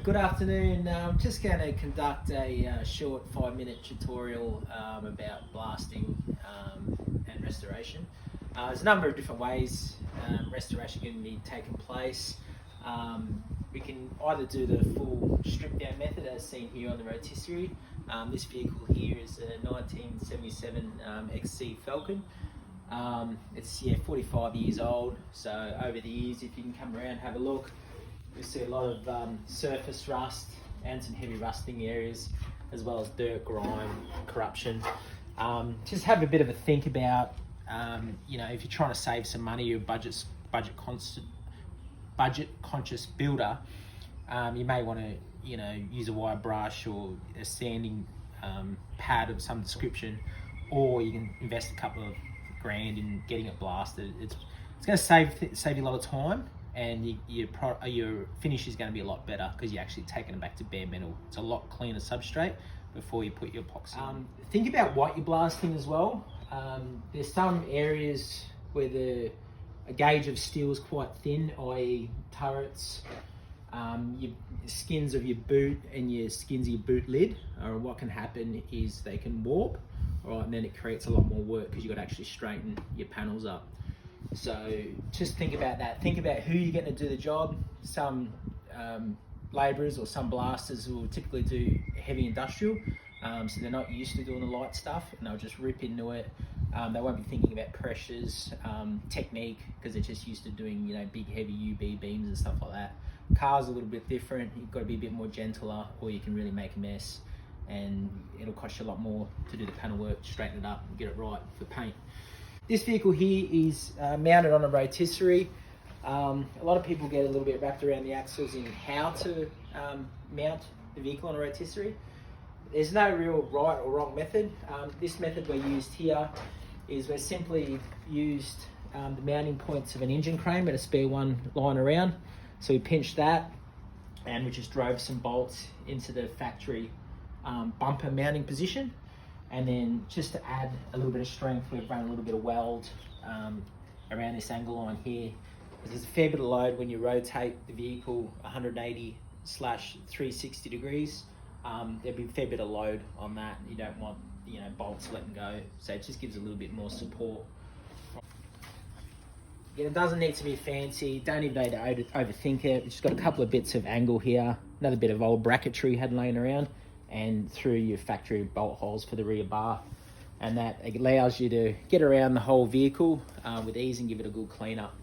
Good afternoon. I'm just going to conduct a short 5-minute tutorial about blasting and restoration. There's a number of different ways restoration can be taking place. We can either do the full strip down method as seen here on the rotisserie. This vehicle here is a 1977 XC Falcon. It's 45 years old, so over the years, if you can come around and have a look, we see a lot of surface rust and some heavy rusting areas, as well as dirt, grime, corruption. Just have a bit of a think about, if you're trying to save some money, you're a budget conscious builder, you may want to use a wire brush or a sanding pad of some description, or you can invest a couple of grand in getting it blasted. It's going to save you a lot of time, and your finish is going to be a lot better because you're actually taking it back to bare metal. It's a lot cleaner substrate before you put your epoxy on. Think about what you're blasting as well. There's some areas where a gauge of steel is quite thin, i.e. turrets, your skins of your boot and your skins of your boot lid. What can happen is they can warp, and then it creates a lot more work because you've got to actually straighten your panels up. So just think about that. Think about who you're going to do the job. Some labourers or some blasters will typically do heavy industrial, so they're not used to doing the light stuff, and they'll just rip into it. They won't be thinking about pressures, technique, because they're just used to doing big heavy UB beams and stuff like that. Cars are a little bit different. You've got to be a bit more gentler, or you can really make a mess, and it'll cost you a lot more to do the panel work, straighten it up and get it right for paint. This vehicle here is mounted on a rotisserie. A lot of people get a little bit wrapped around the axles in how to mount the vehicle on a rotisserie. There's no real right or wrong method. This method we used here is we simply used the mounting points of an engine crane with a spare one lying around. So we pinched that, and we just drove some bolts into the factory bumper mounting position. And then just to add a little bit of strength, we've run a little bit of weld around this angle line here. There's a fair bit of load when you rotate the vehicle 180/360 degrees. There'll be a fair bit of load on that. You don't want bolts letting go, so it just gives a little bit more support. It doesn't need to be fancy. Don't even need to overthink it. We've just got a couple of bits of angle here, another bit of old bracketry we had laying around, and through your factory bolt holes for the rear bar, and that allows you to get around the whole vehicle with ease and give it a good clean up.